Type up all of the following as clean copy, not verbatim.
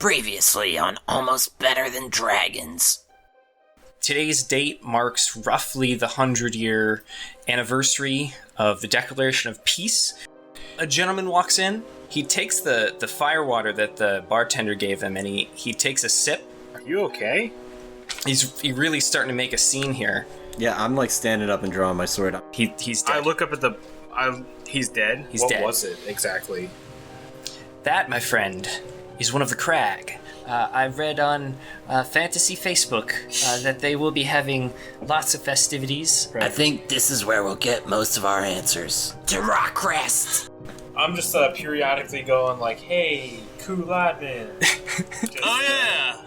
Previously on Almost Better Than Dragons. Today's date marks roughly the 100-year anniversary of the Declaration of Peace. A gentleman walks in. He takes the firewater that the bartender gave him, and he takes a sip. Are you okay? He's really starting to make a scene here. Yeah, I'm like standing up and drawing my sword. He's dead. I look up at the... he's dead? He's what dead. What was it exactly? That, my friend, is one of the Crag. I read on Fantasy Facebook that they will be having lots of festivities. I think this is where we'll get most of our answers. To Rockcrest! I'm just periodically going like, hey, Lademan. Oh yeah!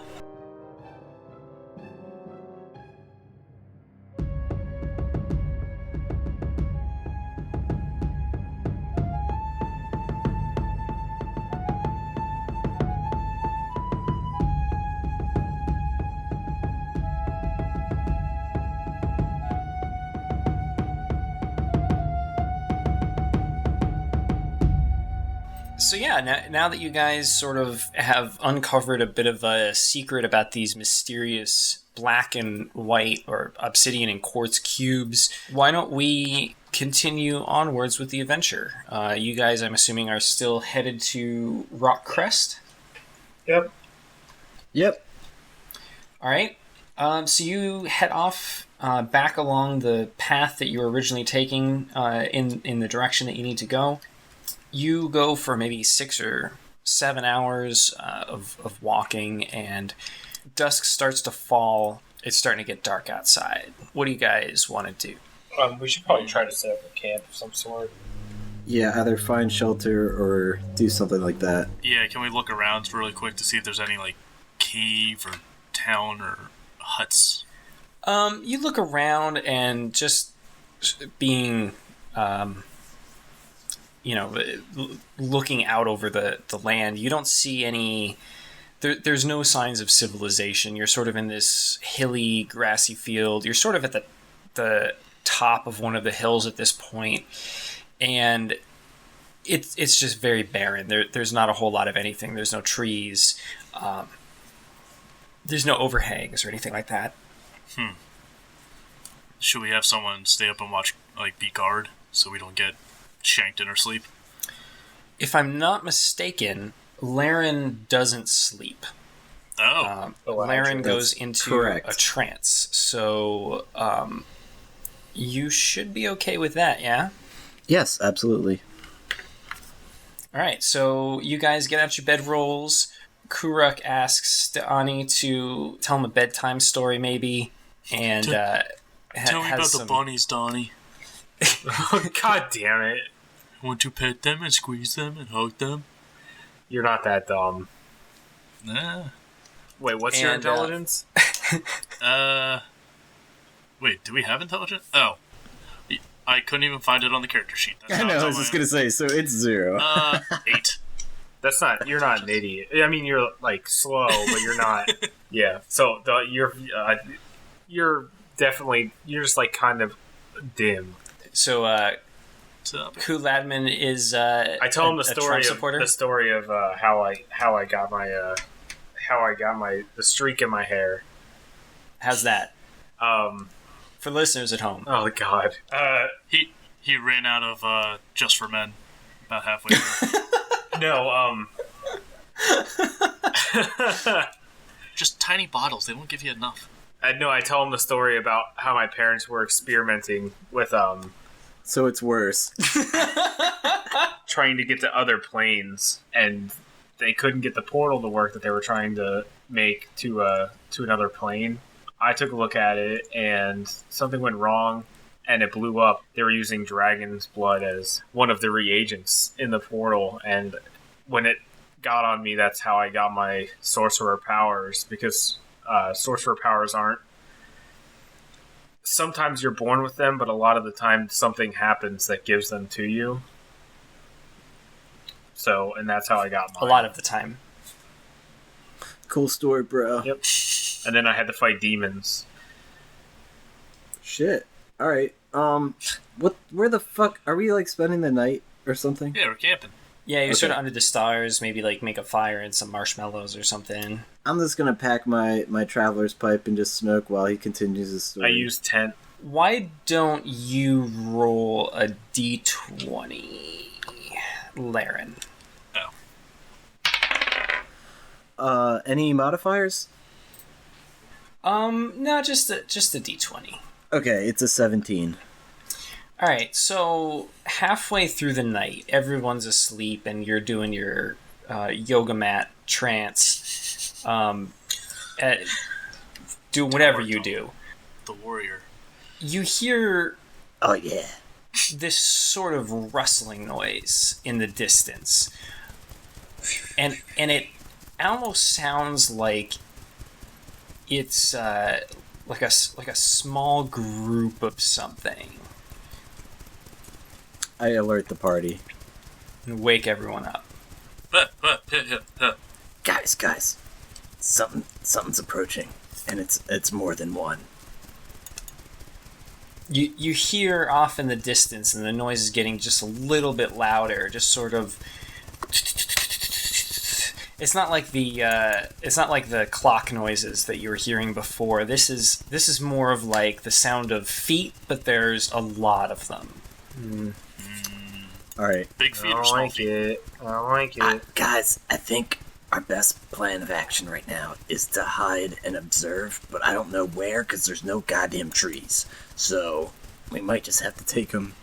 So yeah, now that you guys sort of have uncovered a bit of a secret about these mysterious black and white or obsidian and quartz cubes, why don't we continue onwards with the adventure? You guys, I'm assuming, are still headed to Rockcrest? Yep. All right. So you head off back along the path that you were originally taking in the direction that you need to go. You go for maybe 6 or 7 hours of walking, and dusk starts to fall. It's starting to get dark outside. What do you guys want to do? We should probably try to set up a camp of some sort. Yeah, either find shelter or do something like that. Yeah, can we look around really quick to see if there's any, like, cave or town or huts? You look around, and just being... looking out over the land, you don't see any... There's no signs of civilization. You're sort of in this hilly, grassy field. You're sort of at the top of one of the hills at this point, and it's just very barren. There's not a whole lot of anything. There's no trees. There's no overhangs or anything like that. Should we have someone stay up and watch, like, be guard, so we don't get shanked in our sleep? If I'm not mistaken, Laryn doesn't sleep. Laryn goes into a trance. So you should be okay with that, yeah? Yes, absolutely. All right, so you guys get out your bedrolls. Ku-Ruk asks Ani to tell him a bedtime story, maybe, and tell me about the bunnies, Donnie. God damn it. Want to pet them and squeeze them and hug them? You're not that dumb. Nah. Wait, what's your intelligence? Wait, do we have intelligence? Oh. I couldn't even find it on the character sheet. I know, I was just going to say, so it's 0. 8. That's not, you're not an idiot. I mean, you're, like, slow, but you're not. Yeah, so you're definitely, you're just, like, kind of dim. So, Lademan is I tell him the story of how I got the streak in my hair. How's that? For listeners at home. Oh God. He ran out of Just for Men about halfway through. No. Just tiny bottles. They won't give you enough. I tell him the story about how my parents were experimenting with So it's worse. trying to get to other planes, and they couldn't get the portal to work that they were trying to make to another plane. I took a look at it, and something went wrong, and it blew up. They were using dragon's blood as one of the reagents in the portal, and when it got on me, that's how I got my sorcerer powers, because sorcerer powers aren't... Sometimes you're born with them, but a lot of the time something happens that gives them to you. So, and that's how I got mine. A lot of the time. Cool story, bro. Yep. And then I had to fight demons. Shit. Alright. Where the fuck... Are we, like, spending the night or something? Yeah, we're camping. Yeah, you're sort of Okay. under the stars. Maybe like make a fire and some marshmallows or something. I'm just gonna pack my traveler's pipe and just smoke while he continues his story. I use tent. Why don't you roll a d20, Laryn? Any modifiers? No, just a d20. Okay, it's a 17. All right, so halfway through the night, everyone's asleep, and you're doing your yoga mat trance. Do whatever you do. The warrior. You hear Oh yeah. this sort of rustling noise in the distance, and it almost sounds like it's like a small group of something, I alert the party. and wake everyone up. Guys. Something's approaching. And it's more than one. You hear off in the distance, and the noise is getting just a little bit louder. Just sort of. It's not like the clock noises that you were hearing before. This is more of like the sound of feet, but there's a lot of them. Alright. Big I feet or don't small like feet? it. I don't like it. Guys, I think our best plan of action right now is to hide and observe, but I don't know where because there's no goddamn trees. So we might just have to take them.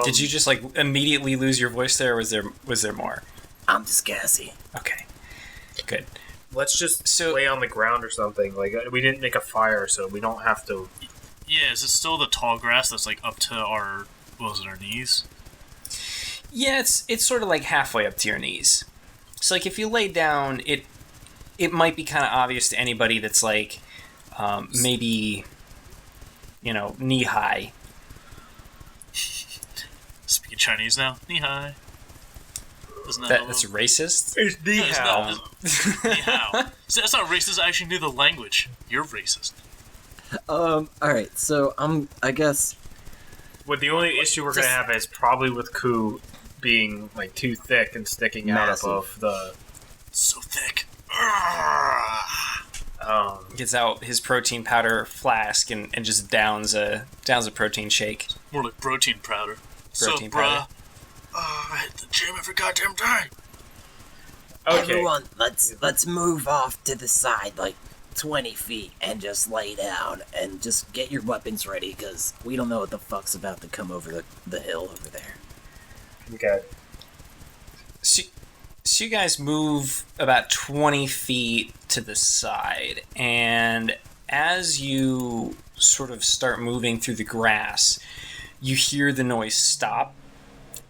Did you just like immediately lose your voice there, or was there more? I'm just gassy. Okay, good. Let's just So- lay on the ground or something. Like we didn't make a fire, so we don't have to. Yeah, is it still the tall grass that's like up to our, what was it, our knees? Yeah, it's sort of like halfway up to your knees. So like if you lay down, it might be kind of obvious to anybody that's like maybe knee high. Speaking Chinese now? Ni hao. Isn't That's racist. It's the Ni hao. See, that's not racist. I actually knew the language. You're racist. Alright, so I guess Well, the only issue we're gonna have is probably with Ku being like too thick and sticking out Massive. above the. So thick. Gets out his protein powder flask and just downs a protein shake. More like protein powder. Protein so, bruh. powder. I hit the gym every goddamn day. Okay. Everyone, let's move off to the side like 20 feet and just lay down and just get your weapons ready because we don't know what the fuck's about to come over the hill over there. Okay. So you guys move about 20 feet to the side, and as you sort of start moving through the grass, you hear the noise stop,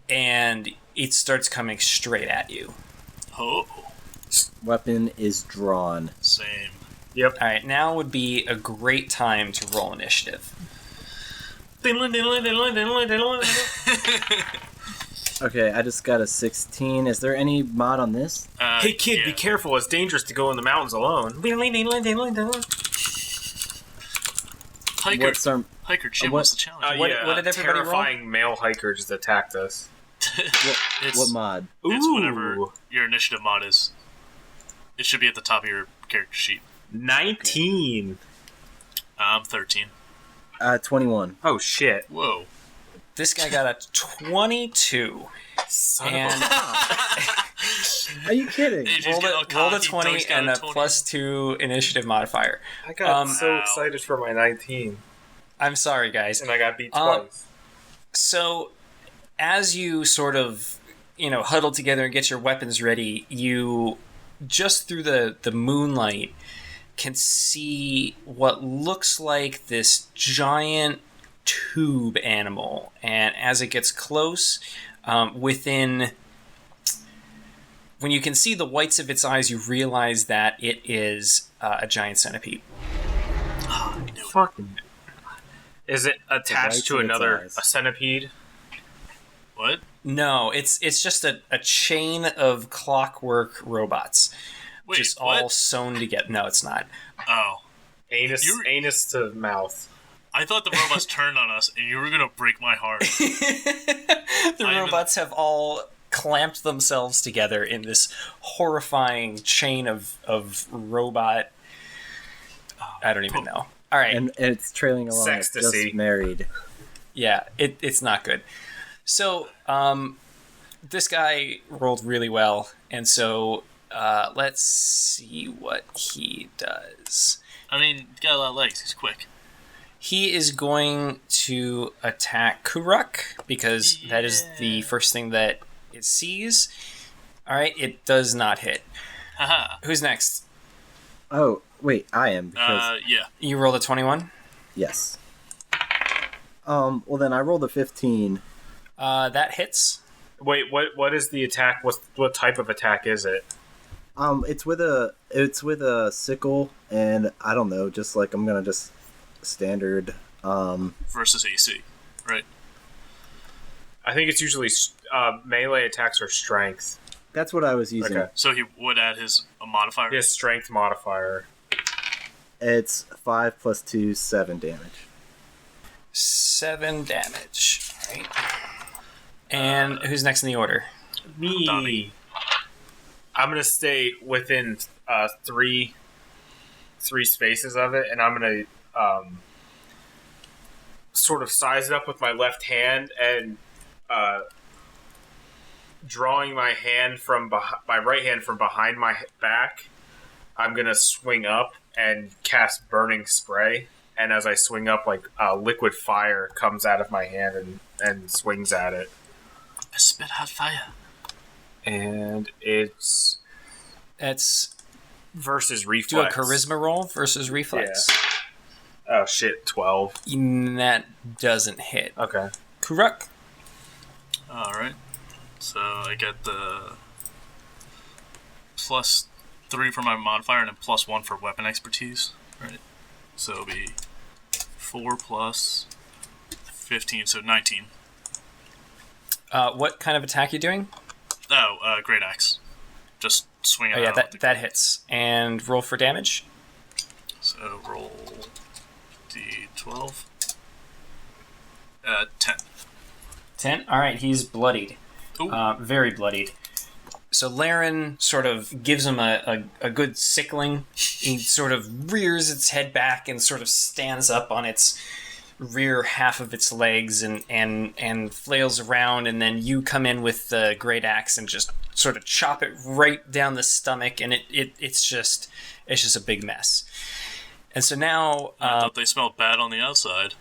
and it starts coming straight at you. Oh, weapon is drawn. same. Yep. All right, now would be a great time to roll initiative. Okay, I just got a 16. Is there any mod on this? Hey kid, yeah. be careful. It's dangerous to go in the mountains alone. Hiker Jim, what- what's the challenge? What did everybody roll? terrifying male hikers attacked us. it's, What mod? it's whatever Ooh. your initiative mod is. It should be at the top of your character sheet. 19. I'm 13. 21. Oh shit. Whoa. This guy got a 22. And Are you kidding? They just rolled get all a cocky, 20 Doug's got and a 20. +2 initiative modifier. I got so so Ow. excited for my 19, I'm sorry, guys. and I got beat Um, twice. So, as you sort of, huddle together and get your weapons ready, you, just through the moonlight, can see what looks like this giant tube animal. And as it gets close, when you can see the whites of its eyes, you realize that it is a giant centipede. Fucking. Is it whites attached to of its another eyes. a centipede? What? No, it's just a chain of clockwork robots. Wait, just what? all sewn together. No, it's not. Oh. Anus, You're- anus to mouth. I thought the robots turned on us, and you were gonna break my heart. The robots have all clamped themselves together in this horrifying chain of robot. I don't even know. All right, And it's trailing along. It's Sextasy. just married. yeah, it's not good. So, this guy rolled really well, and so let's see what he does. I mean, he's got a lot of legs. He's quick. He is going to attack Ku-Ruk because that is the first thing that it sees. All right, it does not hit. Haha. Who's next? Oh, wait, I am. Because, Yeah. You rolled a 21. yes. Well, then I rolled a 15. That hits. Wait, what is the attack? What type of attack is it? It's with a sickle, and I don't know, just like I'm gonna just standard. Versus AC, right? I think it's usually melee attacks or strength. That's what I was using. Okay. So he would add his modifier. His strength modifier. It's 5 + 2, 7 damage. 7 damage. All right. And who's next in the order? Me. Donnie. I'm gonna stay within three spaces of it, and I'm gonna sort of size it up with my left hand and drawing my hand from my right hand from behind my back. I'm gonna swing up and cast Burning Spray, and as I swing up, like liquid fire comes out of my hand and swings at it. I spit hot fire. And it's That's versus reflex. do a charisma roll versus reflex. Oh shit, 12. That doesn't hit. Okay. Ku-Ruk. Alright. So I get the +3 for my modifier and then +1 for weapon expertise. Right. So it'll be 4 + 15, so 19. What kind of attack you doing? Oh, great axe. Just swing it Oh yeah, out. that hits. And roll for damage. So roll d12. 10. 10. All right, he's bloodied. Ooh. Very bloodied. So Laryn sort of gives him a good sickling. He sort of rears its head back and sort of stands up on its rear half of its legs and flails around, and then you come in with the great axe and just sort of chop it right down the stomach, and it's just a big mess. And so now I thought they smelled bad on the outside.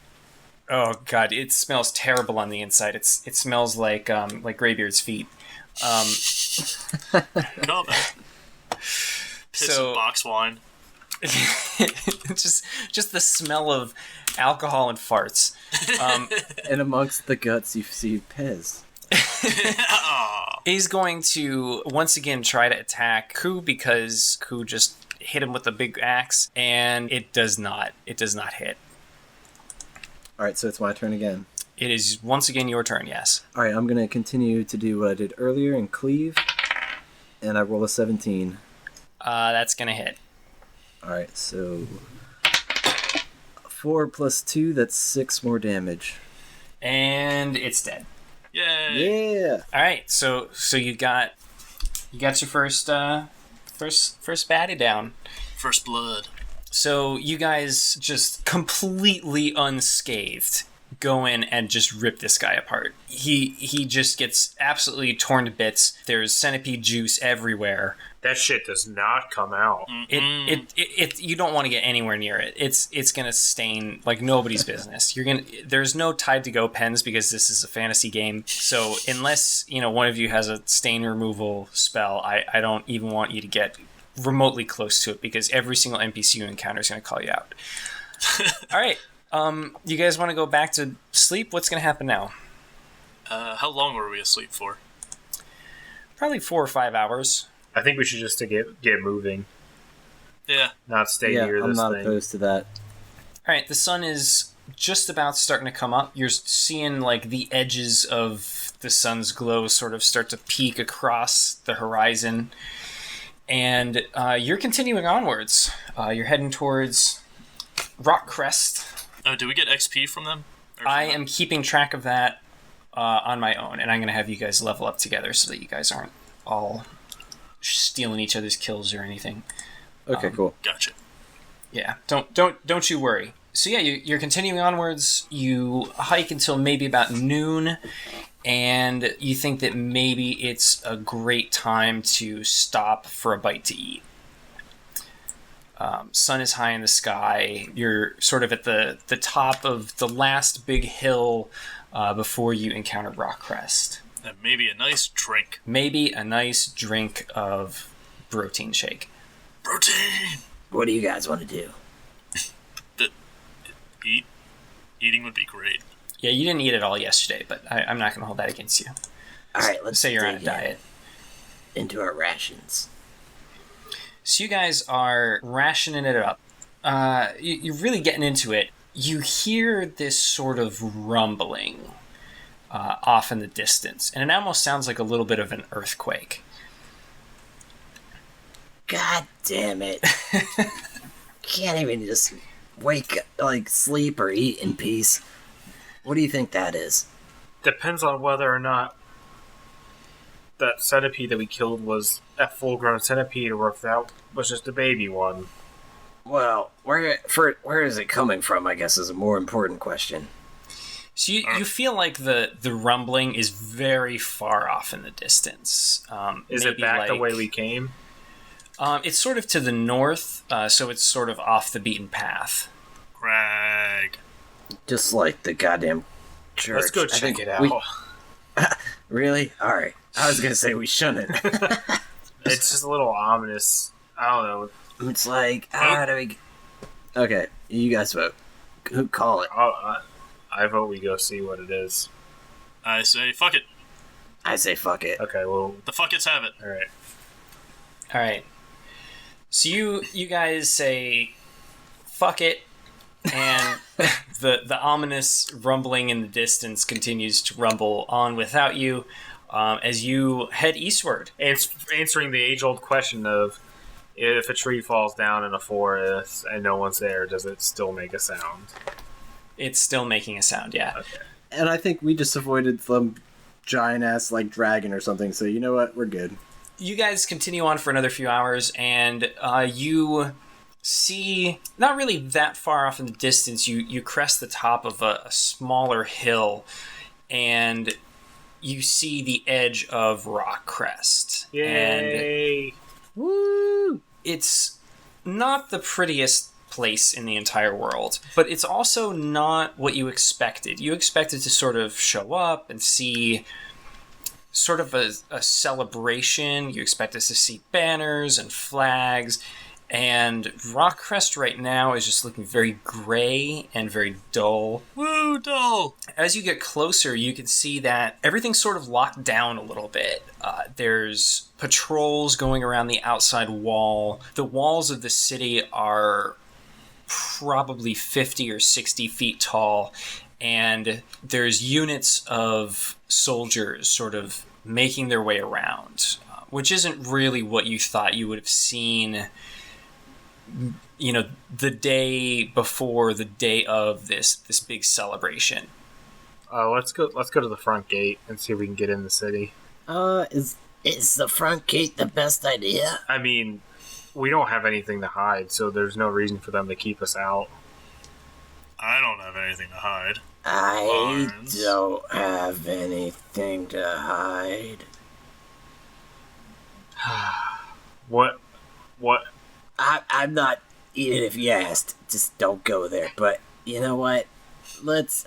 oh god, it smells terrible on the inside. It smells like Greybeard's feet. Call back. Piss So- and box wine. just the smell of alcohol and farts. And amongst the guts, you see Pez. He's going to once again try to attack Ku because Ku just hit him with a big axe, and it does not hit. All right, so it's my turn again. It is once again your turn. Yes. All right, I'm gonna continue to do what I did earlier and cleave, and I roll a 17. That's gonna hit. All right, so 4 + 2, that's 6 more damage. And it's dead. Yay! Yeah. All right, so you got your first baddie down. First blood. So you guys just completely unscathed go in and just rip this guy apart. He just gets absolutely torn to bits. There's centipede juice everywhere. That shit does not come out. It you don't want to get anywhere near it. It's gonna stain like nobody's business. There's no Tide to Go pens because this is a fantasy game. So unless one of you has a stain removal spell, I don't even want you to get remotely close to it because every single NPC you encounter is gonna call you out. All right, you guys want to go back to sleep? What's gonna happen now? How long were we asleep for? Probably 4 or 5 hours. I think we should just get moving, Yeah. not stay Yeah, near I'm this not thing. opposed to that. All right, the sun is just about starting to come up. You're seeing like the edges of the sun's glow sort of start to peek across the horizon, and you're continuing onwards. You're heading towards Rockcrest, Do we get XP from them? I am keeping track of that on my own, and I'm going to have you guys level up together so that you guys aren't all stealing each other's kills or anything. Okay, cool. Gotcha. Yeah, don't you worry. So yeah, you're continuing onwards. You hike until maybe about noon, and you think that maybe it's a great time to stop for a bite to eat. Sun is high in the sky. You're sort of at the top of the last big hill before you encounter Rockcrest. And maybe a nice drink. Maybe a nice drink of protein shake. Protein! What do you guys want to do? Eating would be great. Yeah, you didn't eat it all yesterday, but I'm not going to hold that against you. All right, let's say you're on a dig diet. into our rations. So you guys are rationing it up. You're really getting into it. You hear this sort of rumbling off in the distance, and it almost sounds like a little bit of an earthquake. God damn it. Can't even just sleep or eat in peace. What do you think that is? Depends on whether or not that centipede that we killed was a full-grown centipede or if that was just a baby one. Well, where is it coming from, I guess, is a more important question. So you feel like the rumbling is very far off in the distance. Is it back the way we came? It's sort of to the north, so it's sort of off the beaten path. Greg. Just like the goddamn church. Let's go check it out. Really? Alright. I was gonna say we shouldn't. It's just a little ominous. I don't know. It's like, how do we... Okay, you guys vote. Who call it? I vote we go see what it is. I say fuck it. I say fuck it. Okay, well... The fuckets have it. Alright. So you guys say fuck it, and the ominous rumbling in the distance continues to rumble on without you as you head eastward. Answering the age-old question of if a tree falls down in a forest and no one's there, does it still make a sound? It's still making a sound, yeah. Okay. And I think we just avoided some giant-ass, dragon or something, so you know what? We're good. You guys continue on for another few hours, and you see, not really that far off in the distance, you crest the top of a smaller hill, and you see the edge of Rockcrest. Yay! And woo! It's not the prettiest place in the entire world, but it's also not what you expected. You expected to sort of show up and see sort of a celebration. You expect us to see banners and flags, and Rockcrest right now is just looking very gray and very dull. Woo, dull! As you get closer, you can see that everything's sort of locked down a little bit. There's patrols going around the outside wall. The walls of the city are probably 50 or 60 feet tall, and there's units of soldiers sort of making their way around, which isn't really what you thought you would have seen, the day before, the day of this big celebration. Let's go to the front gate and see if we can get in the city. Is the front gate the best idea? I mean, we don't have anything to hide, so there's no reason for them to keep us out. I don't have anything to hide. I Barnes. don't have anything to hide. What? I'm not, even if you asked, just don't go there. But you know what?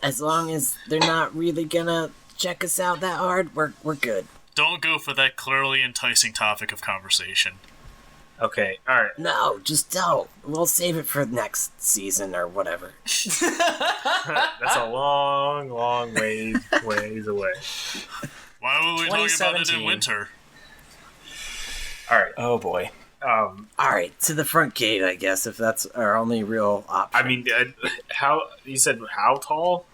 As long as they're not really gonna check us out that hard, we're good. Don't go for that clearly enticing topic of conversation. Okay, alright. No, just don't. We'll save it for next season or whatever. That's a long, long ways away. Why would we talk about it in 2017. winter? Alright. Oh boy. Alright, to the front gate, I guess, if that's our only real option. I mean, you said how tall?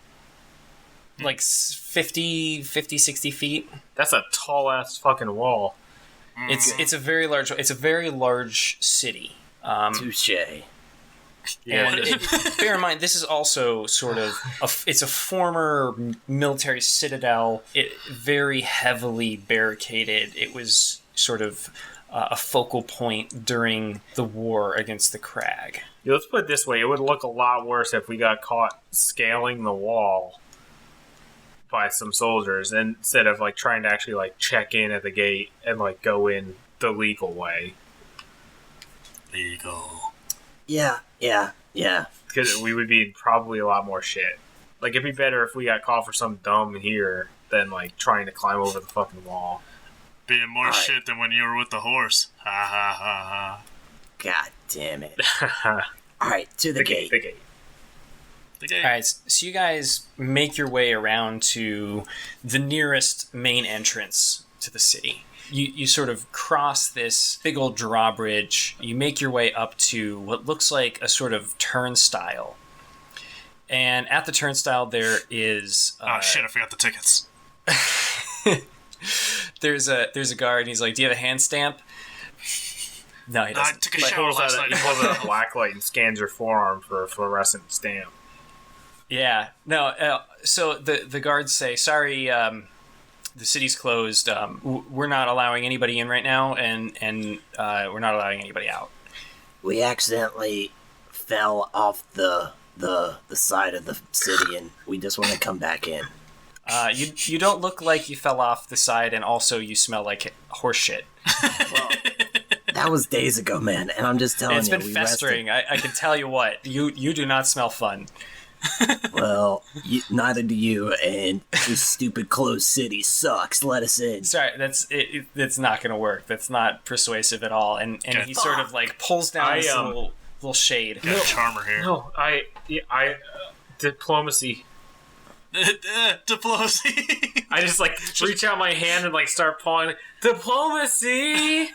Like 50, 60 feet. That's a tall-ass fucking wall. It's a very large city. Touche. Yeah. And bear in mind, this is also sort of it's a former military citadel. It very heavily barricaded. It was sort of a focal point during the war against the Crag. Yeah, let's put it this way: it would look a lot worse if we got caught scaling the wall by some soldiers instead of like trying to actually like check in at the gate and like go in the legal way. Legal. Yeah. Because we would be probably a lot more shit. Like, it'd be better if we got caught for some dumb here than, like, trying to climb over the fucking wall. Being more shit than when you were with the horse. Ha ha ha ha. God damn it. Alright, to the gate. The gate. The gate. All right, so you guys make your way around to the nearest main entrance to the city. You sort of cross this big old drawbridge. You make your way up to what looks like a sort of turnstile. And at the turnstile there is... shit, I forgot the tickets. there's a guard, and he's like, do you have a hand stamp? No, he doesn't. I took a shower last night. He pulls out a black light and scans your forearm for a fluorescent stamp. Yeah. No, so the guards say, sorry, the city's closed. We're not allowing anybody in right now, and we're not allowing anybody out. We accidentally fell off the side of the city, and we just want to come back in. You don't look like you fell off the side, and also you smell like horse shit. Well, that was days ago, man, and I'm just telling you. It's been festering. I can tell you what. You do not smell fun. Well, neither do you, and this stupid closed city sucks. Let us in. Sorry, that's not going to work. That's not persuasive at all. And he sort of like pulls down this little shade. Got a charmer here. No, diplomacy. Diplomacy. I just like reach out my hand and like start pulling. Diplomacy.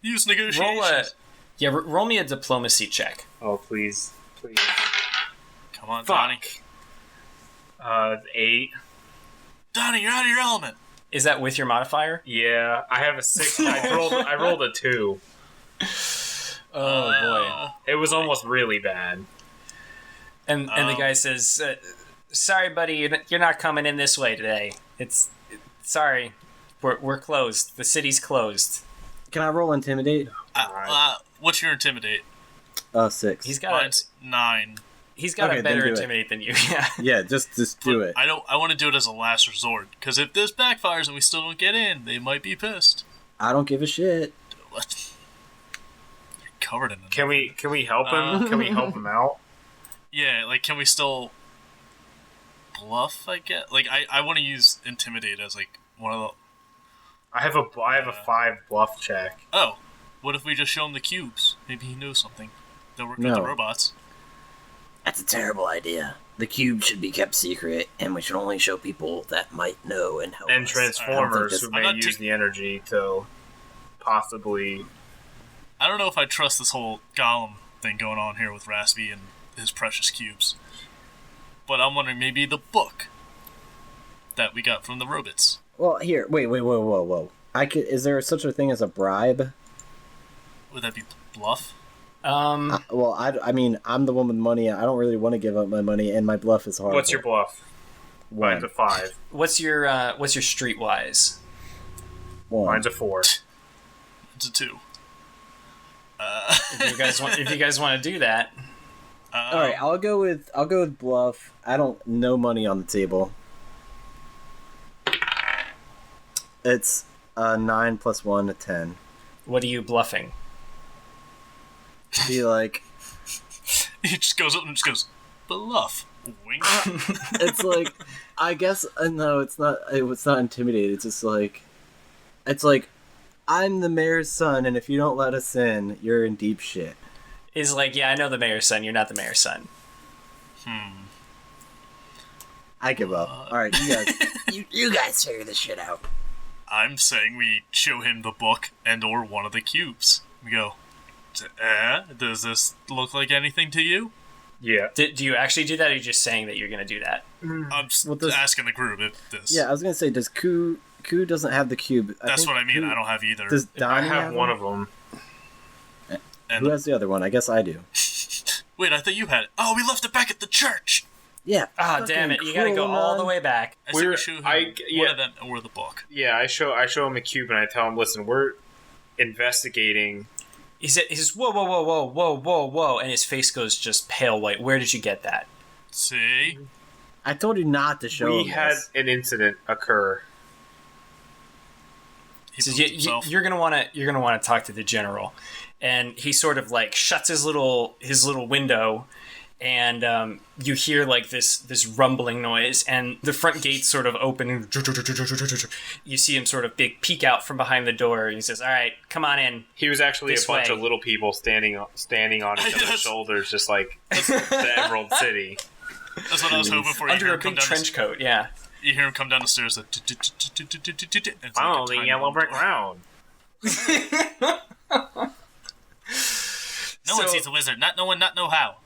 Use negotiations. Roll me a diplomacy check. Oh please. Come on, Fuck. Donnie. 8. Donnie, you're out of your element. Is that with your modifier? Yeah, I have a 6. I rolled a 2. Oh boy. It was almost really bad. And the guy says, "Sorry, buddy, you're not coming in this way today. Sorry, we're closed. The city's closed." Can I roll intimidate? What's your intimidate? 6. He's got Mine's 9. He's got Okay, a then better do it. intimidate than you. Yeah. Yeah, just do it. I want to do it as a last resort, because if this backfires and we still don't get in, they might be pissed. I don't give a shit. What? You're covered in them. Can we help him? Can we help him out? Yeah, like, can we still bluff, I guess? Like, I want to use intimidate as, like, one of the... I have a 5 bluff check. Oh, what if we just show him the cubes? Maybe he knows something. They'll work with the robots. That's a terrible idea. The cube should be kept secret, and we should only show people that might know and help And us. Transformers who I'm may not use the energy to possibly... I don't know if I trust this whole Golem thing going on here with Raspy and his precious cubes. But I'm wondering, maybe the book that we got from the robots. Well, here, wait, whoa. Is there such a thing as a bribe? Would that be bluff? I mean, I'm the one with money. I don't really want to give up my money, and my bluff is horrible. What's your bluff? 1. Mine's a 5. What's your streetwise? 1. Mine's a 4. It's a 2. If you guys want to do that, All right, I'll go with bluff. I don't no money on the table. It's 9 plus 1 to 10. what are you bluffing? Be like, He just goes up and just goes, bluff. Wink. it's like, I guess no, it's not. It's not intimidated. It's like, I'm the mayor's son, and if you don't let us in, you're in deep shit. Is like, yeah, I know the mayor's son. You're not the mayor's son. I give up. All right, you guys. You guys figure this shit out. I'm saying we show him the book and or one of the cubes. We go, does this look like anything to you? Yeah. Do you actually do that, or are you just saying that you're going to do that? I'm just Well, does- asking the group if this. Yeah, I was gonna say, does Ku doesn't have the cube? That's what I mean. I don't have either. Does I Donnie have one of them. And Who has the other one? I guess I do. Wait, I thought you had it. Oh, we left it back at the church. Yeah. Ah, damn it! You gotta go all the way back. I say we show him one of them or the book. Yeah, I show him a cube and I tell him, listen, we're investigating. He says, whoa, whoa, whoa, whoa, whoa, whoa, whoa, and his face goes just pale white. Where did you get that? See? I told you not to show him We had this. an incident occur. He says, you're gonna want to talk to the general, and he sort of like shuts his little window, and you hear like this rumbling noise, and the front gates sort of open, and you see him sort of peek out from behind the door, and he says, "All right, come on in." He was actually a bunch of little people standing on each other's shoulders, just like the Emerald City. That's what I was hoping for. Under a big trench coat, yeah. You hear him come down the stairs. Follow the yellow brick road. No one sees a wizard. Not no one. Not know how.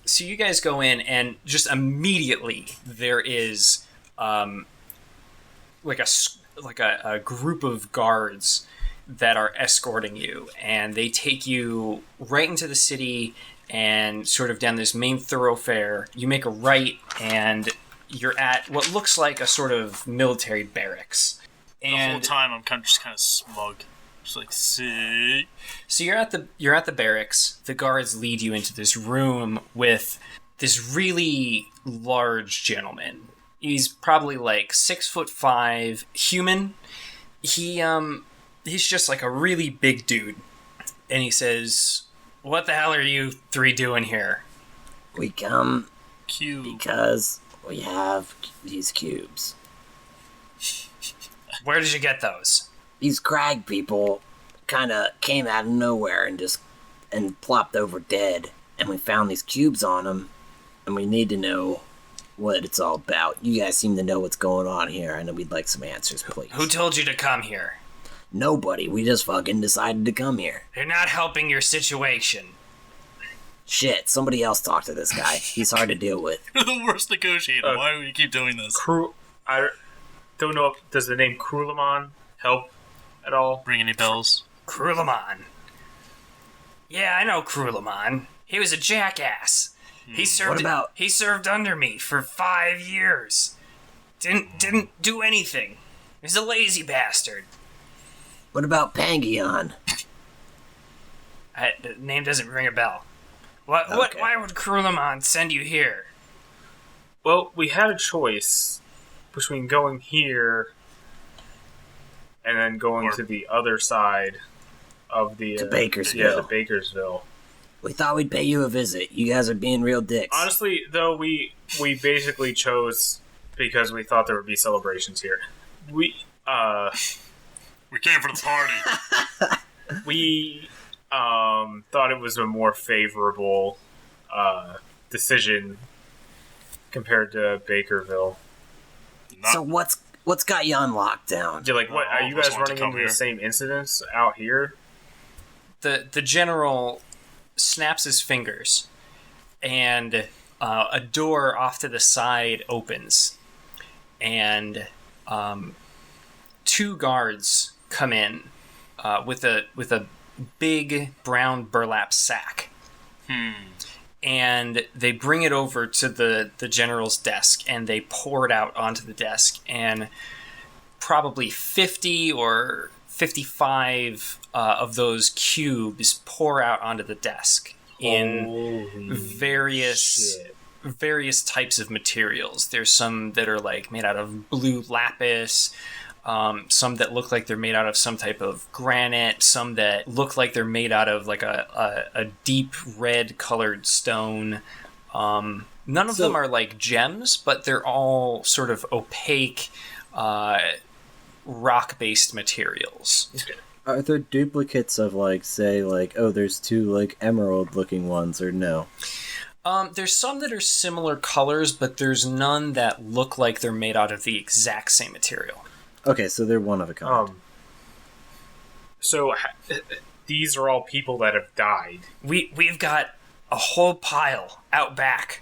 So you guys go in, and just immediately there is like a group of guards that are escorting you, and they take you right into the city and sort of down this main thoroughfare. You make a right, and you're at what looks like a sort of military barracks. And the whole time I'm kind of smug. Just like, see. So you're at the barracks. The guards lead you into this room with this really large gentleman. He's probably like 6'5", human. He's just like a really big dude. And he says, "What the hell are you three doing here?" We come Cube. because we have these cubes. Where did you get those? These crag people kind of came out of nowhere and plopped over dead, and we found these cubes on them, and we need to know what it's all about. You guys seem to know what's going on here. I know we'd like some answers, please. Who told you to come here? Nobody. We just fucking decided to come here. You're not helping your situation. Shit, somebody else talk to this guy. He's hard to deal with. You're the worst negotiator. Why do you keep doing this? I don't know if does the name Krulamon help at all. Ring any bells? Krulamon. Yeah, I know Krulamon. He was a jackass. He served under me for 5 years. Didn't do anything. He's a lazy bastard. What about Pangeon? The name doesn't ring a bell. Why would Krulamon send you here? Well, we had a choice between going here and then going to the other side of the... To Bakersville. Yeah, the Bakersville. We thought we'd pay you a visit. You guys are being real dicks. Honestly, though, we basically chose because we thought there would be celebrations here. We came for the party. We thought it was a more favorable decision compared to Bakerville. So what's got you on lockdown? You're like, what? Are you guys running into the same incidents out here? The general snaps his fingers, and a door off to the side opens, and two guards come in with a big brown burlap sack. And they bring it over to the general's desk, and they pour it out onto the desk, and probably 50 or 55 of those cubes pour out onto the desk in various types of materials. There's some that are like made out of blue lapis, some that look like they're made out of some type of granite, some that look like they're made out of like a deep red colored stone. None of them are like gems, but they're all sort of opaque rock-based materials. Are there duplicates of, like, say, like, oh, there's two, like, emerald-looking ones, or no? There's some that are similar colors, but there's none that look like they're made out of the exact same material. Okay, so they're one of a kind. So these are all people that have died. We've got a whole pile out back.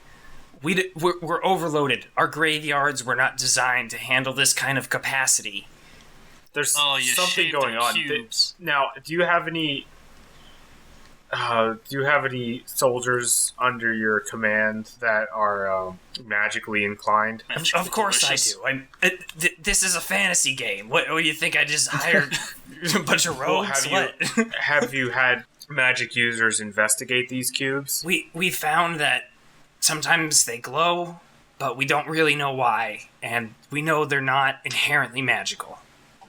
We're overloaded. Our graveyards were not designed to handle this kind of capacity. There's something going on. Now, do you have any Do you have any soldiers under your command that are magically inclined? Of course I do. This is a fantasy game. What do you think? I just hired a bunch of rogues? Have you had magic users investigate these cubes? We found that sometimes they glow, but we don't really know why, and we know they're not inherently magical.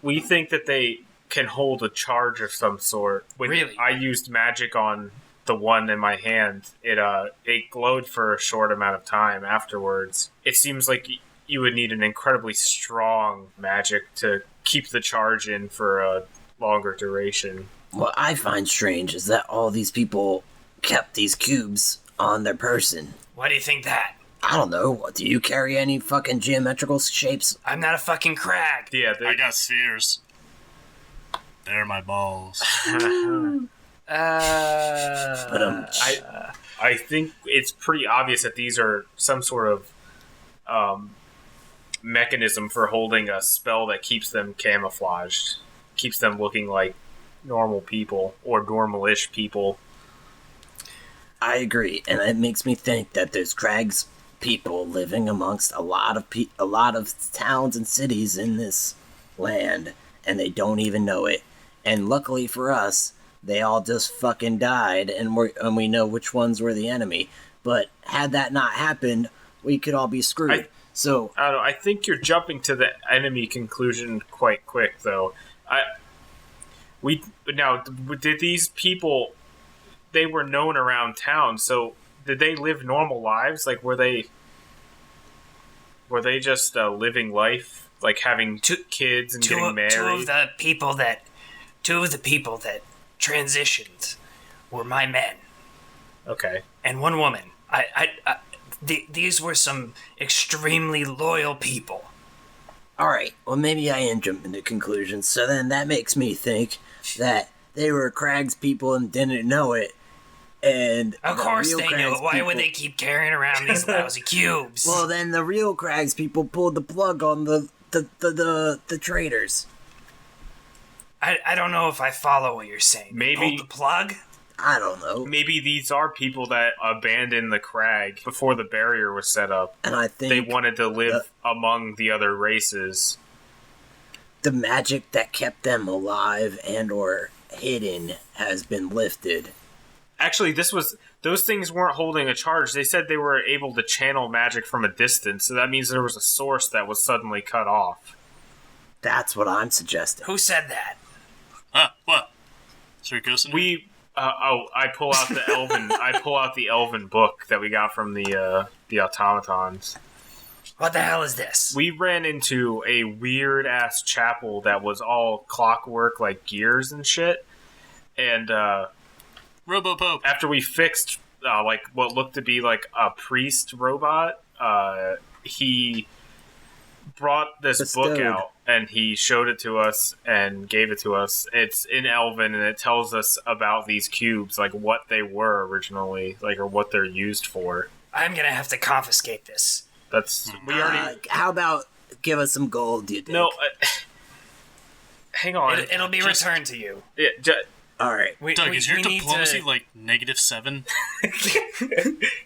We think that they can hold a charge of some sort. When Really? I used magic on the one in my hand, it glowed for a short amount of time afterwards. It seems like you would need an incredibly strong magic to keep the charge in for a longer duration. What I find strange is that all these people kept these cubes on their person. Why do you think that? I don't know. Do you carry any fucking geometrical shapes? I'm not a fucking crag. Yeah, I got spheres. They're my balls. I think it's pretty obvious that these are some sort of mechanism for holding a spell that keeps them camouflaged, keeps them looking like normal people or normal-ish people. I agree, and it makes me think that there's Crag's people living amongst a lot of towns and cities in this land, and they don't even know it. And luckily for us, they all just fucking died, and we know which ones were the enemy. But had that not happened, we could all be screwed. I don't know. I think you're jumping to the enemy conclusion quite quick, though. Did these people? They were known around town, so did they live normal lives? Like, were they just living life, like having kids and getting married? Two of the people that transitioned were my men. Okay. And one woman. These were some extremely loyal people. Alright, well maybe I am jumping to conclusions, so then that makes me think that they were Crag's people and didn't know it, and of course they knew it. Why would they keep carrying around these lousy cubes? Well, then the real Crag's people pulled the plug on the traitors. I don't know if I follow what you're saying. Maybe pulled the plug? I don't know. Maybe these are people that abandoned the crag before the barrier was set up. And I think they wanted to live among the other races. The magic that kept them alive and or hidden has been lifted. Actually, those things weren't holding a charge. They said they were able to channel magic from a distance, so that means there was a source that was suddenly cut off. That's what I'm suggesting. Who said that? What? Is there a ghost in here? I pull out the elven book that we got from the automatons. What the hell is this? We ran into a weird ass chapel that was all clockwork, like gears and shit. And Robo-Pope. after we fixed like what looked to be like a priest robot, he brought this book out and he showed it to us and gave it to us. It's in Elven and it tells us about these cubes, like what they were originally, like, or what they're used for. I'm gonna have to confiscate this. How about give us some gold, do you think? No, hang on. It'll be returned to you. All right. Doug, is your diplomacy like -7?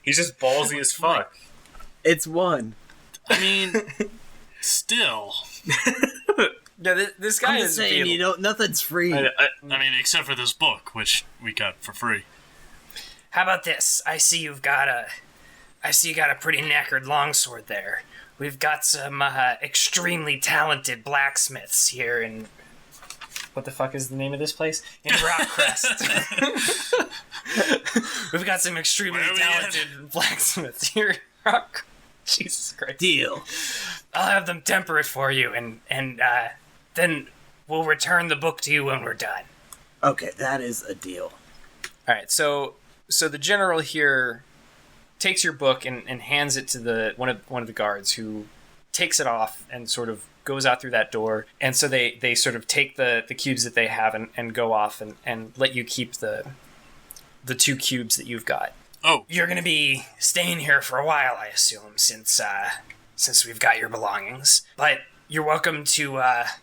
He's just ballsy as fuck. It's 1. I mean, still. Yeah, this guy I'm is saying, nothing's free. I mean, except for this book, which we got for free. How about this? I see you got a pretty knackered longsword there. We've got some extremely talented blacksmiths here in... What the fuck is the name of this place? In Rockcrest. We've got some extremely talented blacksmiths here in Rockcrest. Jesus Christ. Deal. I'll have them temper it for you, and then we'll return the book to you when we're done. Okay, that is a deal. All right, so the general here takes your book and hands it to one of the guards, who takes it off and sort of goes out through that door. And so they sort of take the cubes that they have and go off and let you keep the 2 cubes that you've got. Oh, You're going to be staying here for a while, I assume, since we've got your belongings. But you're welcome to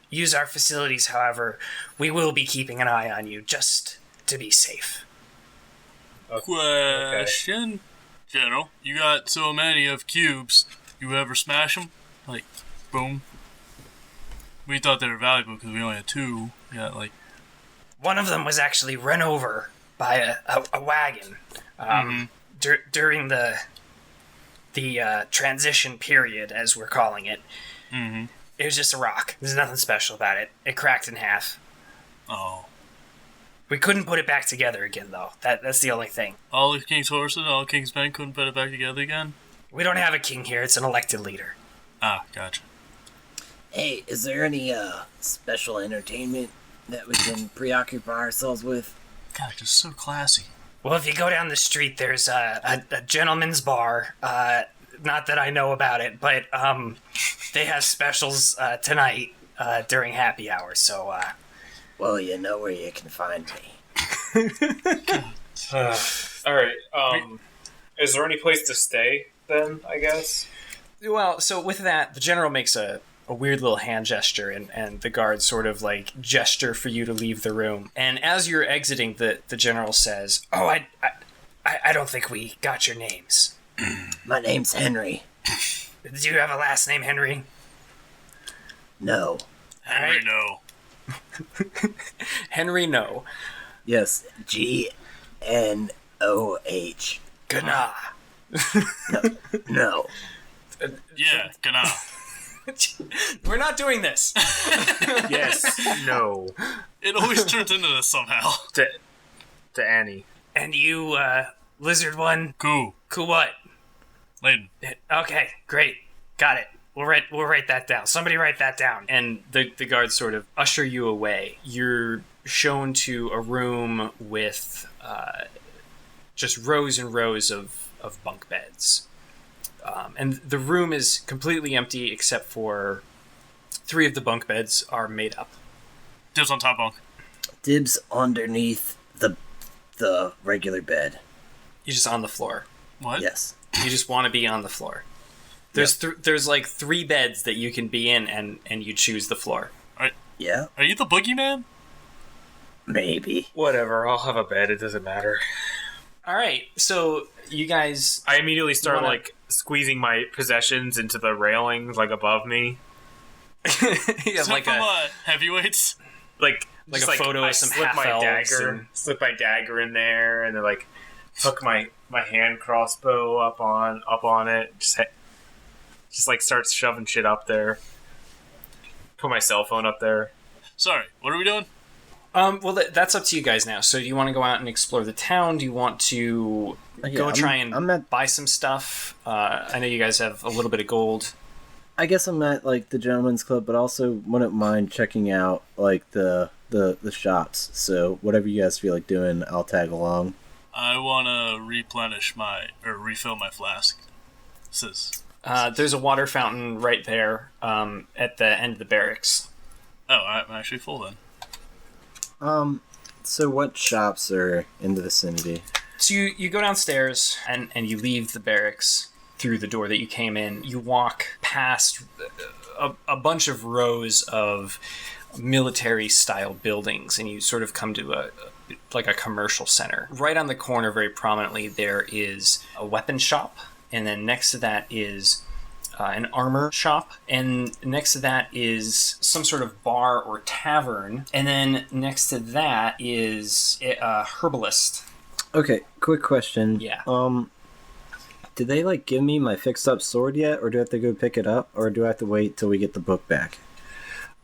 use our facilities, however. We will be keeping an eye on you, just to be safe. Question, General. You got so many of cubes. You ever smash them? Like, boom. We thought they were valuable because we only had 2. We got like. One of them was actually run over by a wagon during the transition period, as we're calling it. Mm-hmm. It was just a rock. There's nothing special about it. It cracked in half. Oh. We couldn't put it back together again, though. That's the only thing. All the king's horses, all king's men couldn't put it back together again? We don't have a king here. It's an elected leader. Ah, gotcha. Hey, is there any special entertainment that we can preoccupy ourselves with? God, just so classy. Well, if you go down the street, there's a gentleman's bar. Not that I know about it, but they have specials tonight during happy hour, so... Well, you know where you can find me. Alright, is there any place to stay, then, I guess? Well, so with that, the general makes a weird little hand gesture, and the guards sort of, like, gesture for you to leave the room. And as you're exiting, the general says, "Oh, I don't think we got your names." My name's Henry. Do you have a last name, Henry? No. Henry, Alright. no. Henry, no. Yes. G-N-O-H. Gana. No. Yeah, gonna. We're not doing this. Yes, no. It always turns into this somehow. To Annie. And you, lizard one? Cool. Cool what? Laden. Okay, great. Got it. We'll write that down. Somebody write that down. And the guards sort of usher you away. You're shown to a room with just rows and rows of bunk beds. And the room is completely empty except for 3 of the bunk beds are made up. Dibs on top bunk. Dibs underneath the regular bed. You're just on the floor. What? Yes. You just want to be on the floor. There's there's like 3 beds that you can be in, and you choose the floor. Yeah? Are you the boogeyman? Maybe. Whatever, I'll have a bed, it doesn't matter. All right, so you guys... I immediately start, wanna- like, squeezing my possessions into the railings, like, above me. you have Except like from a... heavyweights. Like Like just, a photo I of some slip my half-elves dagger, slip my dagger in there, and then like hook my hand crossbow up on it. Just like starts shoving shit up there. Put my cell phone up there. Sorry, what are we doing? Well, that's up to you guys now. So do you want to go out and explore the town? Do you want to try and buy some stuff? I know you guys have a little bit of gold. I guess I'm at like the gentleman's club, but also wouldn't mind checking out like the shops. So whatever you guys feel like doing, I'll tag along. I want to refill my flask. There's a water fountain right there at the end of the barracks. Oh, I'm actually full then. So what shops are in the vicinity? So you go downstairs and you leave the barracks through the door that you came in. You walk past a bunch of rows of military-style buildings, and you sort of come to a commercial center. Right on the corner, very prominently, there is a weapon shop, and then next to that is an armor shop, and next to that is some sort of bar or tavern, and then next to that is a herbalist. Okay, quick question. Yeah. Did they like give me my fixed up sword yet, or do I have to go pick it up, or do I have to wait till we get the book back?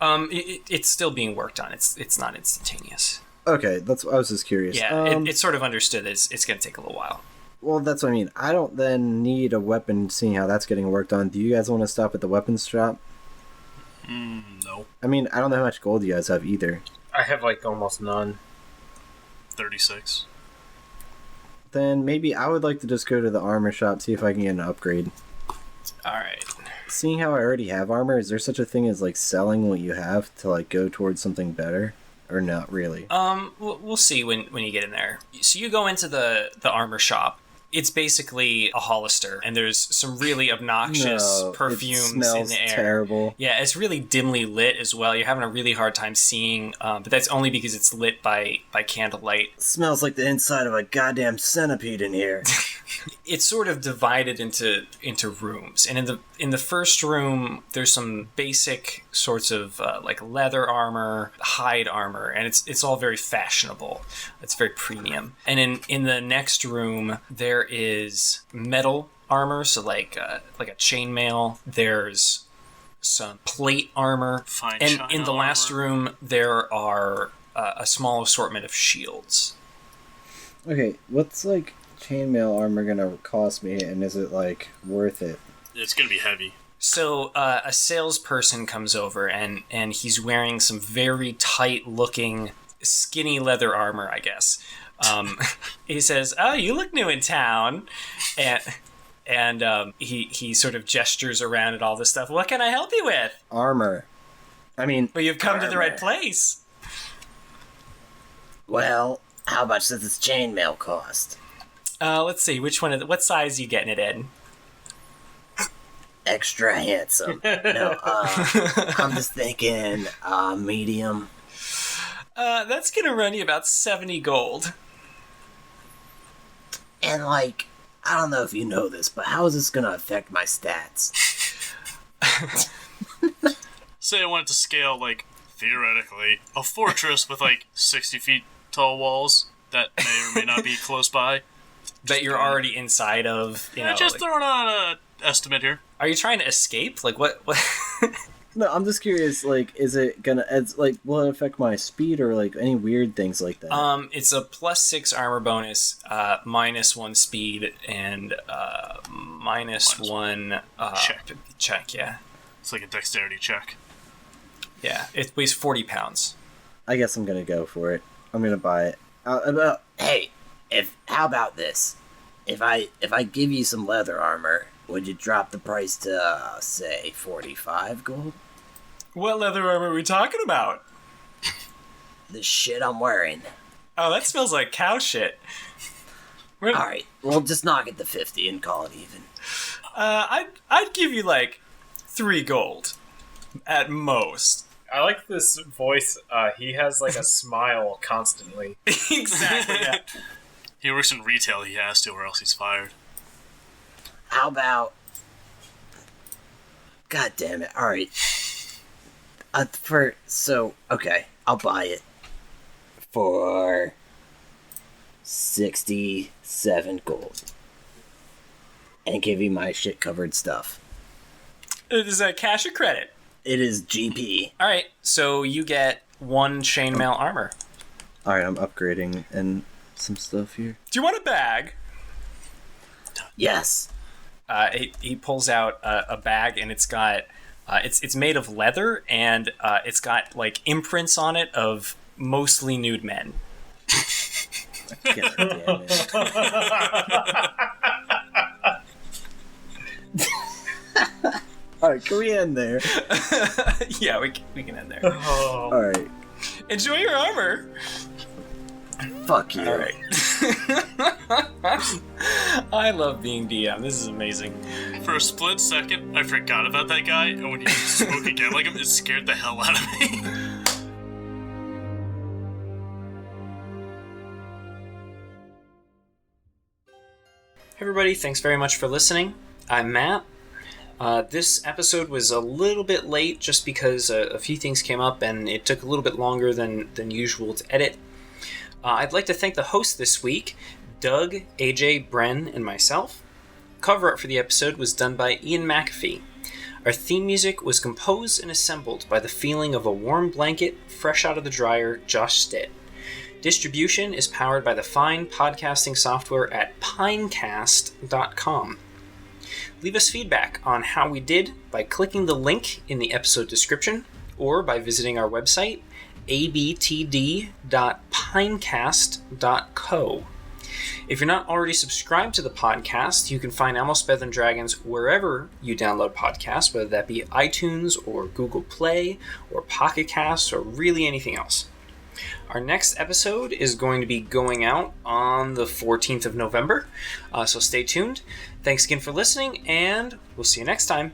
It's still being worked on. It's not instantaneous. Okay, I was just curious. Yeah, it's sort of understood that it's going to take a little while. Well, that's what I mean. I don't then need a weapon, seeing how that's getting worked on. Do you guys want to stop at the weapons shop? No. I mean, I don't know how much gold you guys have either. I have like almost none. 36. Then maybe I would like to just go to the armor shop, see if I can get an upgrade. All right. Seeing how I already have armor, is there such a thing as like selling what you have to like go towards something better, or not really? We'll see when you get in there. So you go into the armor shop, It's basically a Hollister, and there's some really obnoxious perfumes in the air. Terrible. Yeah, it's really dimly lit as well. You're having a really hard time seeing, but that's only because it's lit by candlelight. It smells like the inside of a goddamn centipede in here. It's sort of divided into rooms, and in the first room there's some basic sorts of like leather armor, hide armor, and it's all very fashionable. It's very premium. And in the next room there is metal armor, so like a chainmail. There's some plate armor, Fine and China in the last armor. room there are a small assortment of shields. Okay, what's like chainmail armor gonna cost me, and is it like worth it? It's gonna be heavy. So a salesperson comes over, and he's wearing some very tight-looking, skinny leather armor, I guess. He says, "Oh, you look new in town," and he sort of gestures around at all this stuff. "What can I help you with?" Armor. I mean, Well, you've come to the Armor. right place. Well, how much does this chainmail cost? Let's see, what size are you getting it in? Extra handsome. No, I'm just thinking, medium. That's gonna run you about 70 gold. And like, I don't know if you know this, but how is this gonna affect my stats? Say I wanted to scale, like, theoretically, a fortress with, like, 60 feet tall walls that may or may not be close by. That you're already inside of, you know. Just like- throwing out an estimate here. Are you trying to escape? Like, what? no, I'm just curious. Like, is it gonna? It's like, will it affect my speed or like any weird things like that? It's a +6 armor bonus, -1 speed, and -1 check. Yeah, It's like a dexterity check. yeah. It weighs 40 pounds. I guess I'm gonna go for it. I'm gonna buy it. Hey, how about this? If I give you some leather armor, would you drop the price to say 45 gold? What leather armor are we talking about? The shit I'm wearing. Oh, that smells like cow shit. All right, we'll just knock it to 50 and call it even. I'd give you like 3 gold at most. I like this voice. He has like a smile constantly. Exactly. Yeah. He works in retail, he has to, or else he's fired. How about? God damn it! All right. Okay, I'll buy it for 67 gold, and give you my shit covered stuff. Is that cash or credit? It is GP. All right. So you get 1 chainmail armor. All right, I'm upgrading and some stuff here. Do you want a bag? Yes. He pulls out a bag, and it's got it's made of leather, and it's got like imprints on it of mostly nude men. God damn it. All right, can we end there? Yeah, we can end there. All right. Enjoy your armor. Fuck you. All right. I love being DM. This is amazing. For a split second, I forgot about that guy, and when you spoke again like him, it scared the hell out of me. Hey everybody, thanks very much for listening. I'm Matt. This episode was a little bit late just because a few things came up and it took a little bit longer than usual to edit. I'd like to thank the hosts this week, Doug, AJ, Bren, and myself. Cover art for the episode was done by Ian McAfee. Our theme music was composed and assembled by the feeling of a warm blanket fresh out of the dryer, Josh Stitt. Distribution is powered by the fine podcasting software at pinecast.com. Leave us feedback on how we did by clicking the link in the episode description or by visiting our website, abtd.pinecast.co. If you're not already subscribed to the podcast, you can find Almost Better Than Dragons wherever you download podcasts, whether that be iTunes or Google Play or Pocket Casts or really anything else. Our next episode is going to be going out on the 14th of November, so stay tuned. Thanks again for listening, and we'll see you next time.